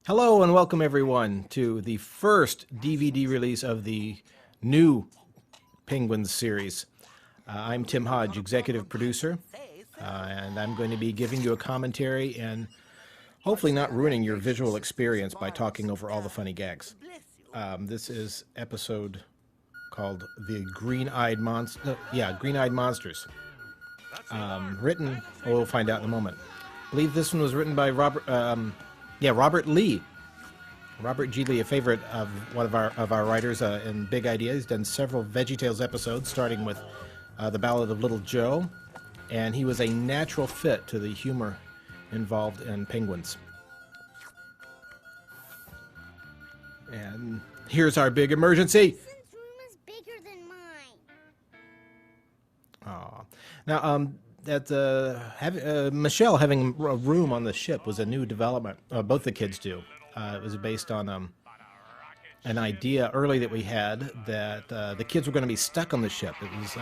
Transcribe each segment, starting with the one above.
Hello and welcome everyone to the first DVD release of the new Penguins series. I'm Tim Hodge, executive producer, and I'm going to be giving you a commentary and hopefully not ruining your visual experience by talking over all the funny gags. This is episode called The Green-Eyed Monster. Green-Eyed Monsters. Written, we'll find out in a moment. I believe this one was written by Robert Lee. Robert G. Lee, a favorite of one of our writers in Big Idea. He's done several VeggieTales episodes, starting with The Ballad of Little Joe, and he was a natural fit to the humor involved in Penguins. And here's our big emergency. Since room is bigger than mine. Aw. Now, Michelle having a room on the ship was a new development. Both the kids do. It was based on an idea early that we had that the kids were going to be stuck on the ship. It was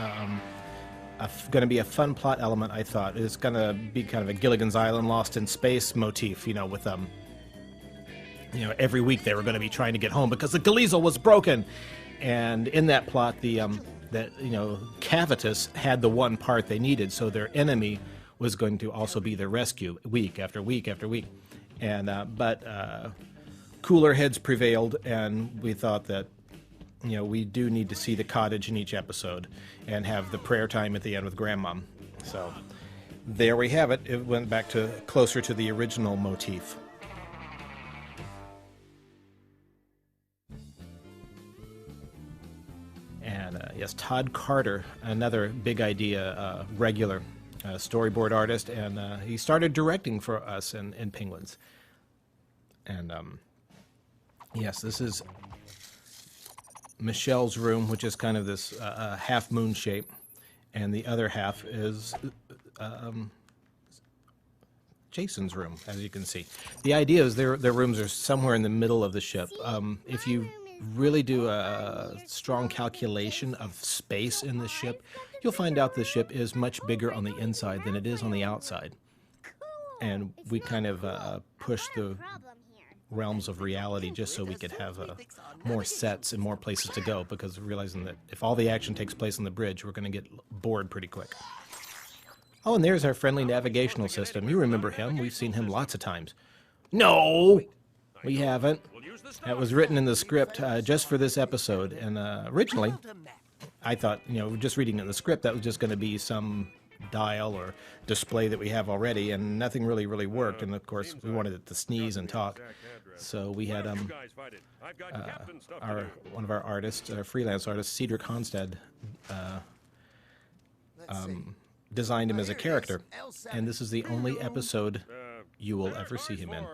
going to be a fun plot element, I thought. It's going to be kind of a Gilligan's Island Lost in Space motif, with every week they were going to be trying to get home because the Galiesel was broken. And in that plot, Cavitus had the one part they needed, so their enemy was going to also be their rescue week after week after week. And but cooler heads prevailed, and we thought that we do need to see the cottage in each episode and have the prayer time at the end with Grandmom. So there we have it. It went back to closer to the original motif. And yes, Todd Carter, another Big Idea regular storyboard artist, and he started directing for us in Penguins. And yes, this is Michelle's room, which is kind of this half moon shape, and the other half is Jason's room, as you can see. The idea is their rooms are somewhere in the middle of the ship. If you really do a strong calculation of space in the ship, you'll find out the ship is much bigger on the inside than it is on the outside. And we kind of push the realms of reality just so we could have more sets and more places to go, because realizing that if all the action takes place on the bridge, we're going to get bored pretty quick. Oh, and there's our friendly navigational system. You remember him. We've seen him lots of times. No, we haven't. That was written in the script just for this episode, and originally I thought, just reading in the script, that was just going to be some dial or display that we have already, and nothing really worked. And of course, we wanted it to sneeze and talk, so we had one of our artists, our freelance artist, Cedric Honstead, designed him as a character, and this is the only episode you will ever see him in.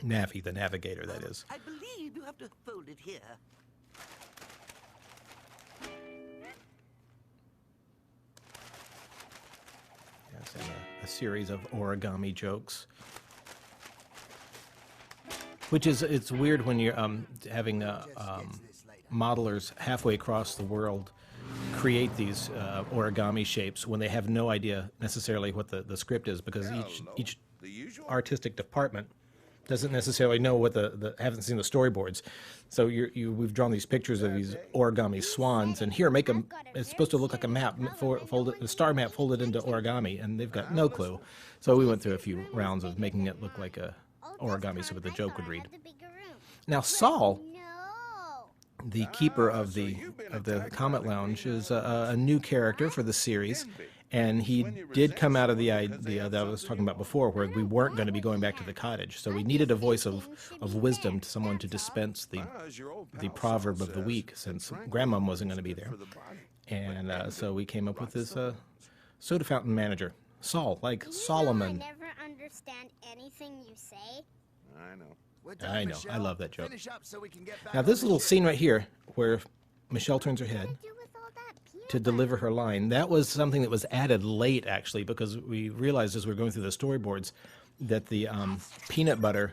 Navi, the navigator, that is. I believe you have to fold it here. Yes, and a series of origami jokes. Which is, it's weird when you're having modelers halfway across the world create these origami shapes when they have no idea necessarily what the script is, because each artistic department doesn't necessarily know what haven't seen the storyboards. So we've drawn these pictures of these origami swans, and here, it's supposed to look like a map, a star map folded into origami, and they've got no clue. So we went through a few rounds of making it look like a origami so that the joke would read. Now Saul, the keeper of the Comet Lounge, is a new character for the series. And he did come out of the idea that I was talking about before, where we weren't going to be going back to the cottage. So we needed a voice of wisdom, to someone to dispense the proverb of the week, since Grandmom wasn't going to be there. And so we came up with this soda fountain manager, Saul, like Solomon. I never understand anything you say. I know. I love that joke. Now this little scene right here, where Michelle turns her head to deliver her line, that was something that was added late, actually, because we realized as we were going through the storyboards that the peanut butter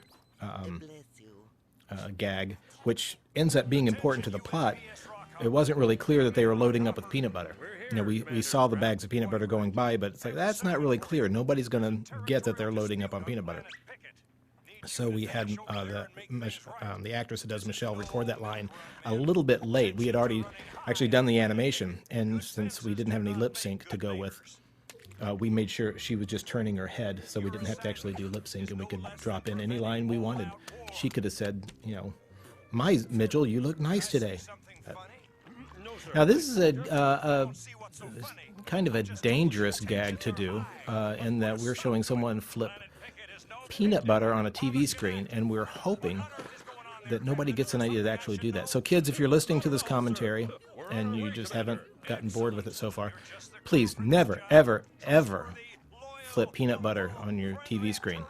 gag, which ends up being important to the plot, it wasn't really clear that they were loading up with peanut butter. We saw the bags of peanut butter going by, but it's like, that's not really clear. Nobody's going to get that they're loading up on peanut butter. So we had the actress that does Michelle record that line a little bit late. We had already actually done the animation, and since we didn't have any lip sync to go with, we made sure she was just turning her head, so we didn't have to actually do lip sync, and we could drop in any line we wanted. She could have said, "My Mitchell, you look nice today." Now this is a kind of a dangerous gag to do, in that we're showing someone flip peanut butter on a TV screen, and we're hoping that nobody gets an idea to actually do that. So kids, if you're listening to this commentary and you just haven't gotten bored with it so far, please never, ever, ever flip peanut butter on your TV screen.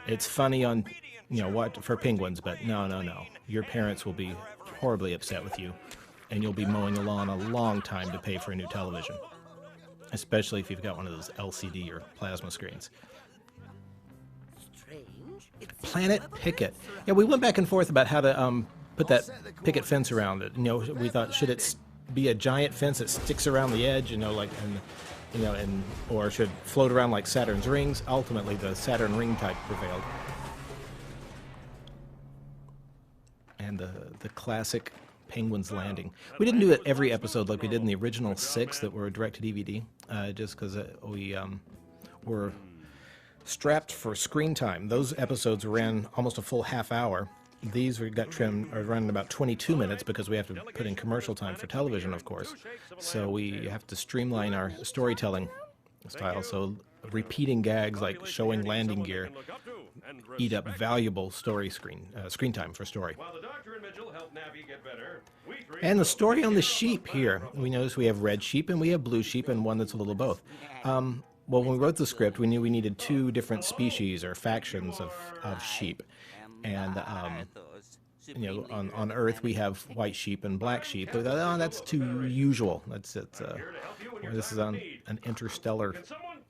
It's funny on, what for penguins, but no. Your parents will be horribly upset with you, and you'll be mowing the lawn a long time to pay for a new television, especially if you've got one of those LCD or plasma screens. Planet Picket. Yeah, we went back and forth about how to put that picket fence around it. We thought, should it be a giant fence that sticks around the edge, or should it float around like Saturn's rings? Ultimately, the Saturn ring type prevailed. And the classic Penguin's Landing. We didn't do it every episode like we did in the original 6 that were direct to DVD, just because we were strapped for screen time. Those episodes ran almost a full half hour. These got trimmed or running about 22 minutes because we have to put in commercial time for television, of course. So we have to streamline our storytelling style. So repeating gags like showing landing gear eat up valuable screen time for story. And the story on the sheep here. We notice we have red sheep and we have blue sheep and one that's a little both. Well, when we wrote the script, we knew we needed 2 different species or factions of sheep. And, on Earth, we have white sheep and black sheep. But, that's too usual. This is on an interstellar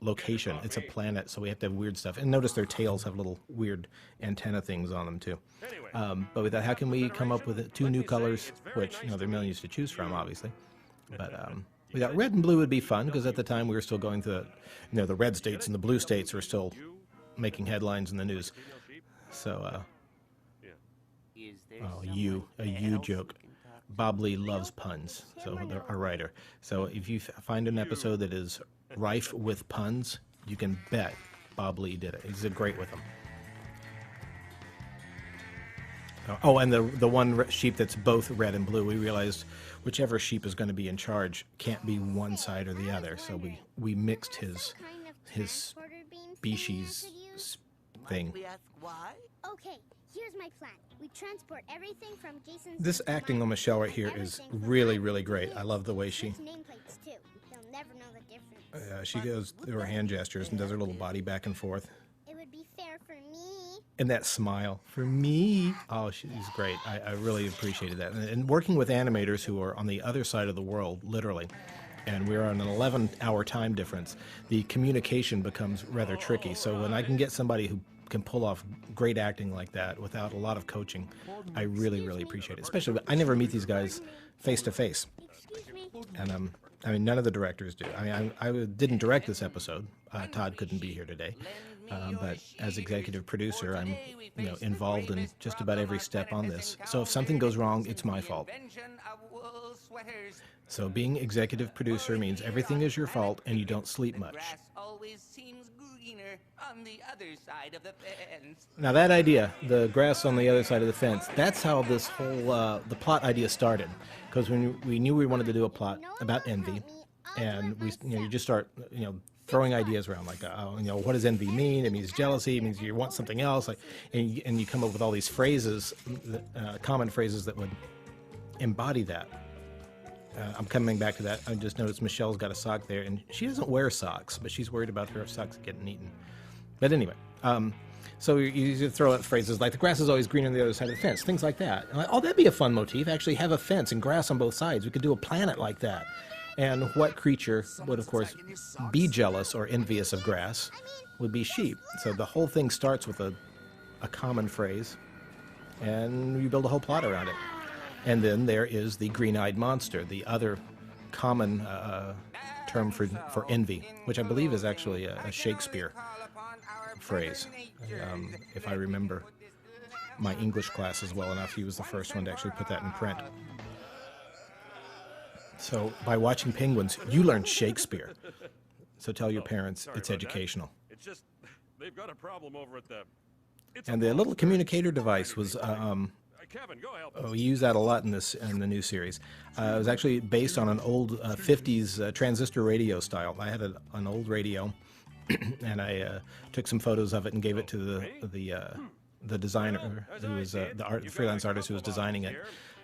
location. It's a planet, so we have to have weird stuff. And notice their tails have little weird antenna things on them, too. But with that, how can we come up with 2 new colors, which, there are millions to choose from, obviously. But we thought red and blue would be fun, because at the time we were still going to, the red states and the blue states were still making headlines in the news. So, a you joke. Bob Lee loves puns, so they're a writer. So if you find an episode that is rife with puns, you can bet Bob Lee did it. He's great with them. Oh, and the one sheep that's both red and blue, we realized whichever sheep is going to be in charge can't be one side or the other. So we mixed his species thing. Okay, here's my plan. We transport everything from Jason's. This acting on Michelle right here is really, really great. I love the way she. Nameplates too. They'll never know the difference. She goes through her hand gestures and does her little body back and forth. It would be fair for me. And that smile for me. Oh, she's great. I really appreciated that. And working with animators who are on the other side of the world, literally, and we're on an 11-hour time difference, the communication becomes rather tricky. So when I can get somebody who can pull off great acting like that without a lot of coaching, I really, really appreciate it. Especially, I never meet these guys face to face. And none of the directors do. I didn't direct this episode. Todd couldn't be here today. But as executive producer, I'm involved in just about every step on this. So if something goes wrong, it's my fault. So being executive producer means everything is your fault and you don't sleep much. Now that idea, the grass on the other side of the fence, that's how this whole the plot idea started. Because when we knew we wanted to do a plot about envy, and you just start throwing ideas around like, what does envy mean? It means jealousy. It means you want something else. And you come up with all these phrases, common phrases that would embody that. I'm coming back to that. I just noticed Michelle's got a sock there, and she doesn't wear socks, but she's worried about her socks getting eaten. But anyway, so you throw out phrases like the grass is always green on the other side of the fence, things like that. And that'd be a fun motif. Actually have a fence and grass on both sides. We could do a planet like that. And what creature would, of course, be jealous or envious of grass would be sheep. So the whole thing starts with a common phrase, and you build a whole plot around it. And then there is the green-eyed monster, the other common term for envy, which I believe is actually a Shakespeare phrase. If I remember my English classes well enough, he was the first one to actually put that in print. So by watching Penguins, you learn Shakespeare. So tell your parents it's educational. It's just they've got a problem over at the. And the little communicator device was Kevin, go help. we use that a lot in the new series. It was actually based on an old 50s transistor radio style. I had an old radio, and I took some photos of it and gave it to the designer who was the freelance artist who was designing it,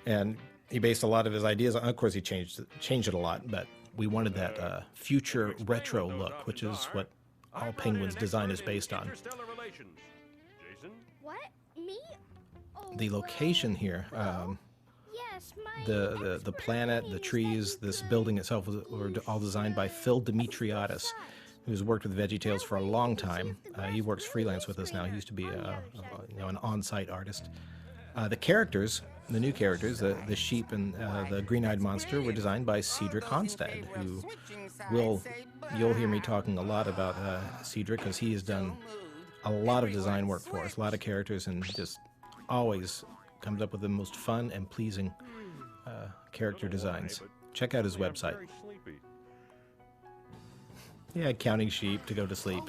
and he based a lot of his ideas on. Of course, he changed it a lot, but we wanted that future retro look, which is what all Penguins design is based on. What? Me? Oh, The location here, yes, my... the planet, the trees, this building itself were all designed by Phil Demetriadis, who's worked with VeggieTales for a long time. He works freelance with us now. He used to be an on-site artist. The characters, the new characters, the sheep and the green-eyed monster, were designed by Cedric Honstad, who you'll hear me talking a lot about Cedric, because he has done a lot of design work for us, a lot of characters, and just always comes up with the most fun and pleasing character designs. Check out his website. Yeah, counting sheep to go to sleep.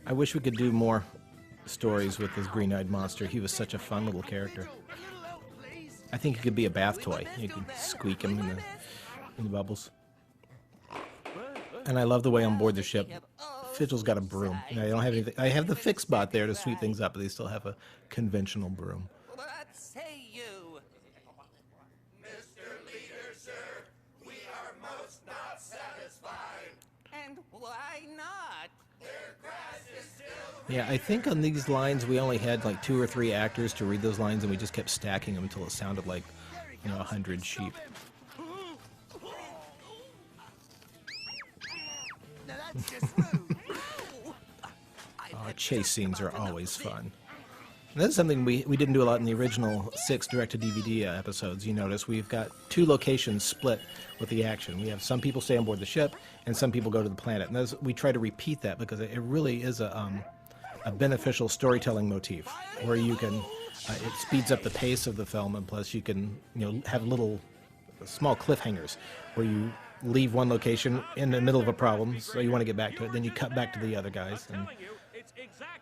I wish we could do more stories with this green-eyed monster. He was such a fun little character. I think he could be a bath toy. You could squeak him in the bubbles. And I love the way on board the ship, Fiddle's got a broom. I don't have anything. I have the fix bot there to sweep things up, but they still have a conventional broom. What say you? Mr. Leader, sir, we are most not satisfied. And why not? Their grass is still... Yeah, I think on these lines we only had like 2 or 3 actors to read those lines, and we just kept stacking them until it sounded like, 100 sheep. Now that's just rude. Chase scenes are always fun. And that's something we didn't do a lot in the original 6 direct-to-DVD episodes. You notice we've got 2 locations split with the action. We have some people stay on board the ship, and some people go to the planet. And we try to repeat that because it really is a beneficial storytelling motif, where you can it speeds up the pace of the film, and plus you can have little small cliffhangers where you leave one location in the middle of a problem, so you want to get back to it, then you cut back to the other guys. And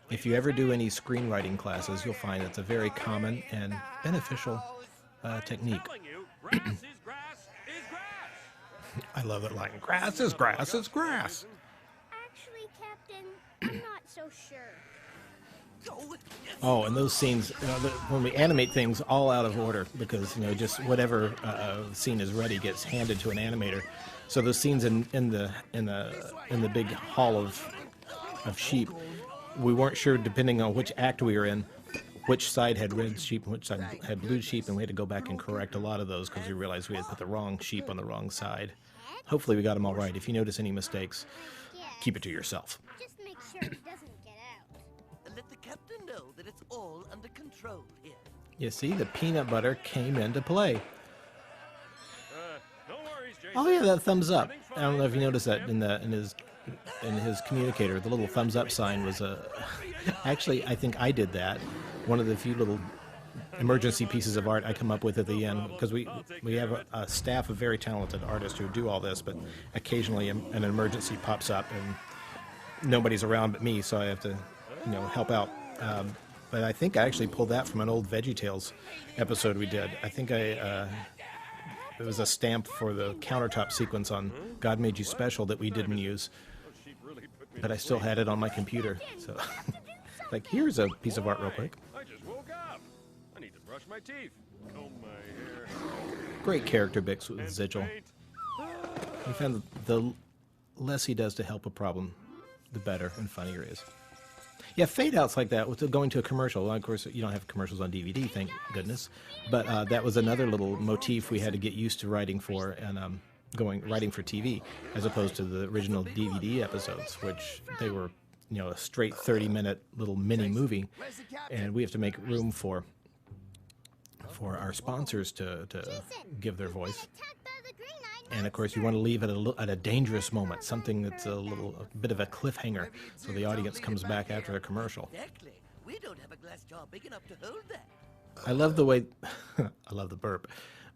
if you ever do any screenwriting classes, you'll find it's a very common and beneficial technique. I love that line. Grass is grass is grass. Actually, Captain, I'm not so sure. Oh, and those scenes, when we animate things all out of order, because just whatever scene is ready gets handed to an animator. So those scenes in the big hall of sheep, we weren't sure, depending on which act we were in, which side had red sheep and which side had blue sheep, and we had to go back and correct a lot of those because we realized we had put the wrong sheep on the wrong side. Hopefully we got them all right. If you notice any mistakes, keep it to yourself. Just make sure it doesn't get out. And let the captain know that it's all under control here. You see, the peanut butter came into play. No worries, Jason. Oh yeah, that thumbs up. I don't know if you noticed that in his communicator, the little thumbs up sign was actually, I think I did that. One of the few little emergency pieces of art I come up with at the end, because we have a staff of very talented artists who do all this, but occasionally an emergency pops up and nobody's around but me, so I have to help out. But I think I actually pulled that from an old VeggieTales episode we did. I think it was a stamp for the countertop sequence on God Made You Special that we didn't use, but I still had it on my computer. So, like, here's a piece of art real quick. I just woke up. I need to brush my teeth, comb my hair. Great character bits with Zigil. We found the less he does to help a problem, the better and funnier it is. Yeah, fade-outs like that, with going to a commercial. Well, of course, you don't have commercials on DVD, thank goodness. But that was another little motif we had to get used to writing for, and writing for TV, as opposed to the original DVD episodes, which they were, a straight 30-minute little mini movie, and we have to make room for our sponsors to give their voice. Attacked by the green-eyed And of course, you want to leave at a dangerous moment, something that's a bit of a cliffhanger, so the audience comes back after a commercial. Exactly. We don't have a glass jar big enough to hold that. I love the way, I love the burp,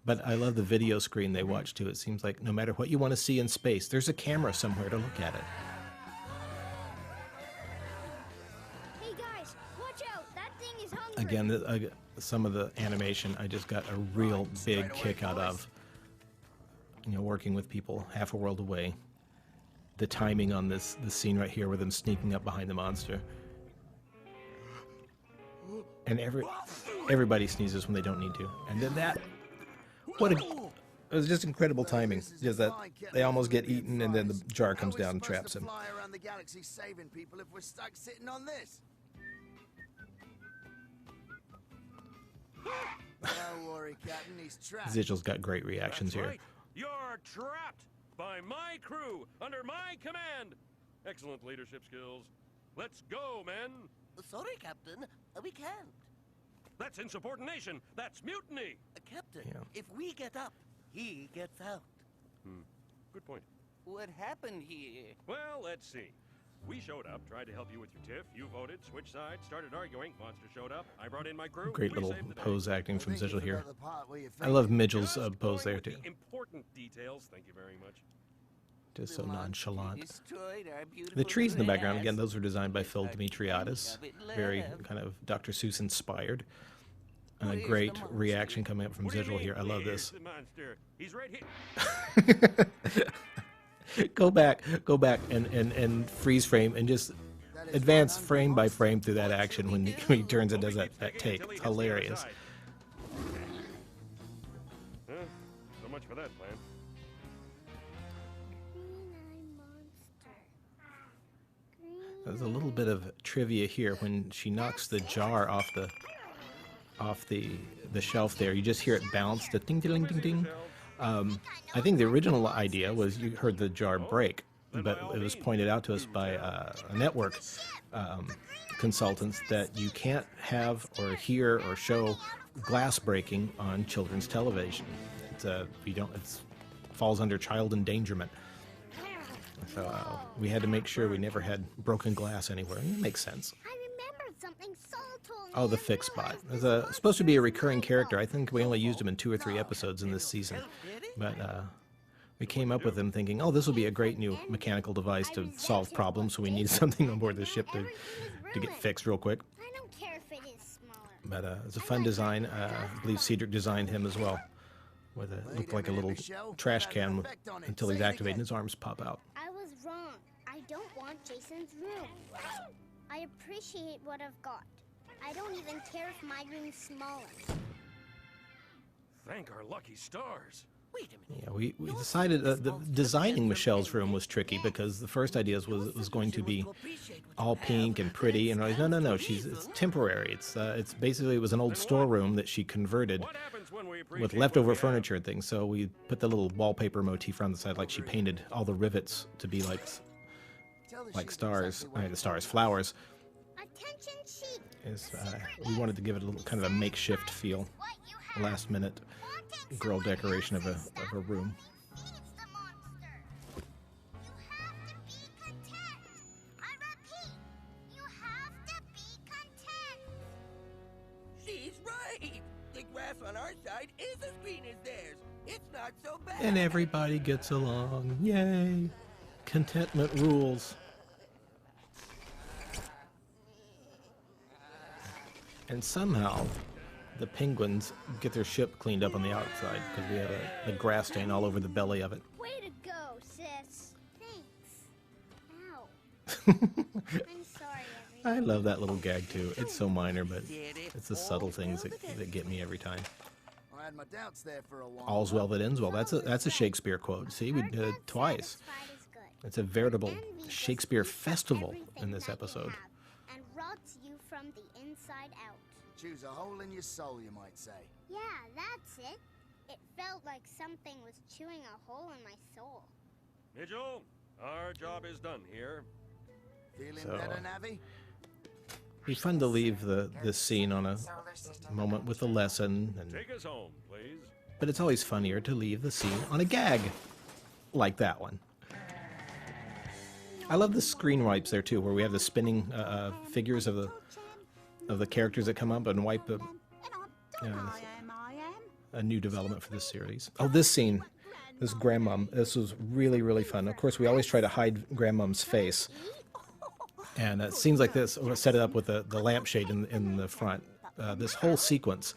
but I love the video screen they watch too. It seems like no matter what you want to see in space, there's a camera somewhere to look at it. Hey guys, watch out! That thing is hungry. Again, some of the animation I just got a real big kick out of. You know, working with people half a world away. The timing on this scene right here with them sneaking up behind the monster. And everybody sneezes when they don't need to. And then it was just incredible timing. Just that they almost get eaten and then the jar comes down and traps him. Fly around the galaxy saving people if we're stuck sitting on this. Don't worry, Captain, he's trapped. Zichel's got great reactions That's here. right. You're trapped by my crew under my command. Excellent leadership skills. Let's go, men. Sorry, Captain. We can't. That's insubordination. That's mutiny. Captain, Yeah. if we get up, he gets out. Good point. What happened here? Well, let's see. We showed up, tried to help you with your tiff. You voted, switched sides, started arguing. Monster showed up. I brought in my crew. Great We little saved the day. pose acting from Think you Zichel here. forgot the part where you I love fainted. Midgel's Just pose going there with too. the important details. Thank you very much. Just so The monster nonchalant. destroyed our The beautiful trees in the background, grass. again, those were designed by Phil Our Dimitriadis. kind of it Very left. kind of Dr. Seuss inspired. Where's the Great monster? reaction coming up from What do you Zichel mean, here. I love where's this. the monster? He's right here. Go back and freeze frame and just advance frame by frame through that action when he turns and does that take. It's hilarious. Huh? So much for that plan. Green-eye monster. There's a little bit of trivia here when she knocks the jar off the shelf there. You just hear it bounce, the ding ding ding ding. I think the original idea was you heard the jar break, but it was pointed out to us by a network consultants that you can't have or hear or show glass breaking on children's television. It falls under child endangerment. So we had to make sure we never had broken glass anywhere. And it makes sense. I remembered something Saul told me. Oh, the as fix well. spot. There's supposed to be a recurring character. I think we only used him in 2 or 3 episodes in this season. But we came up with him thinking, oh, this will be a great new mechanical device to solve problems, so we need something on board the ship to get fixed real quick. I don't care if it is smaller. But it's a fun design. I believe Cedric designed him as well. With looked like a little trash can until he's activated and his arms pop out. I was wrong. I don't want Jason's room. I appreciate what I've got. I don't even care if my room's smaller. Thank our lucky stars. Wait a minute. Yeah, we decided the designing Michelle's room was tricky because the first idea was it was going to be all pink and pretty, and I was no, it's temporary. It's basically it was an old storeroom that she converted What happens when we with appreciate leftover what we have? furniture and things. So we put the little wallpaper motif on the side, like she painted all the rivets to be like stars, the stars, flowers. Attention sheep. We wanted to give it a little kind of a makeshift feel, What you have. last minute Wanting girl someone decoration of else's a stuff room. only feeds the monster. You have to be content. I repeat, you have to be content. She's right. The grass on our side is as green as theirs. It's not so bad. And everybody gets along. Yay! Contentment rules. And somehow, the penguins get their ship cleaned up on the outside because we had a grass stain all over the belly of it. Way to go, sis. Thanks. Ow. I'm sorry, everyone. I love that little gag too. It's so minor, but it's the subtle things that get me every time. I had my doubts there for a while. All's well that ends well. That's a Shakespeare quote. See, we did it twice. Satisfied is good. It's a veritable Envy just Shakespeare eats up festival everything in this that you episode. have and rots you from the inside out. Choose a hole in your soul, you might say. Yeah, that's it. It felt like something was chewing a hole in my soul. Mitchell, our job is done here. Feeling So, better, Navi? It'd be fun to leave this scene on a moment with a lesson, Take us home, please. but it's always funnier to leave the scene on a gag. like that one. I love the screen wipes there too, where we have the spinning figures of the characters that come up and wipe them. A new development for this series. Oh, this scene, this grandmom, this was really, really fun. Of course, we always try to hide grandmom's face. And it seems like this, we'll set it up with the lampshade in the front. This whole sequence,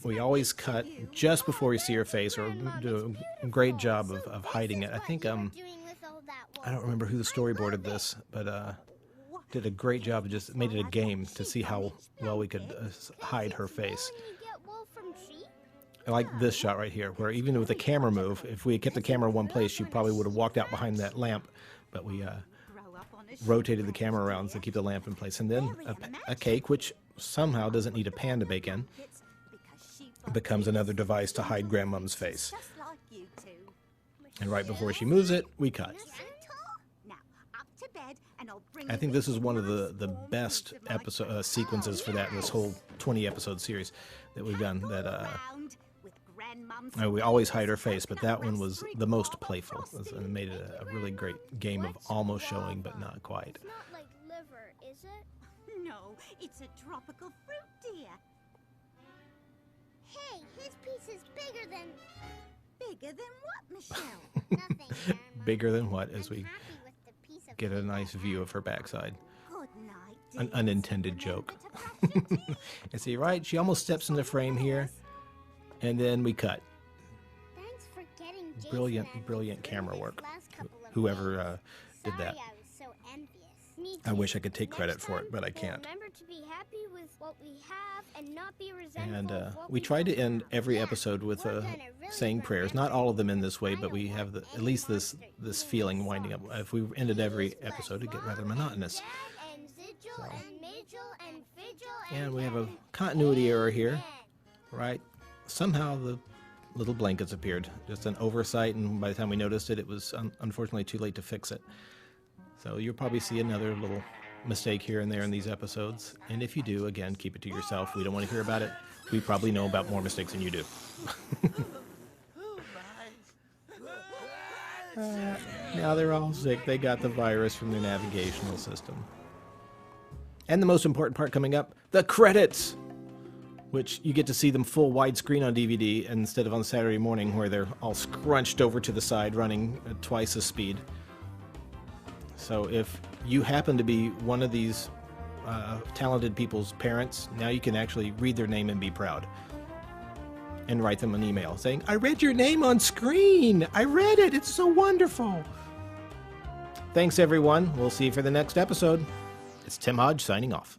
we always cut just before we see her face, or do a great job of hiding it. I think, I don't remember who the storyboarded this, but did a great job of just made it a game to see how well we could hide her face. I like this shot right here, where even with the camera move, if we had kept the camera in one place, she probably would have walked out behind that lamp, but we rotated the camera around to keep the lamp in place. And then a cake, which somehow doesn't need a pan to bake in, becomes another device to hide grandmom's face. And right before she moves it, we cut. I think this is one of the best episode sequences for that in this whole 20-episode series that we've done. That we always hide her face, but that one was the most playful. It made it a really great game of almost showing, but not quite. It's not like liver, is it? No, it's a tropical fruit, dear. Hey, his piece is bigger than... Bigger than what, Michelle? Nothing, Grandma. Bigger than what, as we I'm happy with the piece of get a cake nice I view have. of her backside. Good night, An dear. unintended joke. And see, right, she almost steps in the frame here, and then we cut. Thanks for getting Jason Brilliant, and brilliant through camera this work. last couple of Whoever days. did that. Sorry I was so envious. Me I too. wish I could take Next credit for it, time, but I we'll can't. Remember to be happy with what we have and not be resentful And of what we try to don't end have. every Yeah, episode with we're gonna really saying prayers. Not remember all of them in this way, I but we don't have want at any least this monster feeling eating winding up. sauce. If we ended every Please bless episode, it'd get rather Mom monotonous. and Dad and Zigil and Majel and Vigil And we have a Jen. continuity error here, Amen. right? Somehow the little blankets appeared. Just an oversight, and by the time we noticed it, it was unfortunately too late to fix it. So you'll probably see another little mistake here and there in these episodes. And if you do, again, keep it to yourself. We don't want to hear about it. We probably know about more mistakes than you do. Now they're all sick. They got the virus from their navigational system. And the most important part coming up, the credits! Which you get to see them full widescreen on DVD instead of on Saturday morning where they're all scrunched over to the side running at twice the speed. So if you happen to be one of these talented people's parents, now you can actually read their name and be proud. And write them an email saying, I read your name on screen! I read it! It's so wonderful! Thanks everyone. We'll see you for the next episode. It's Tim Hodge signing off.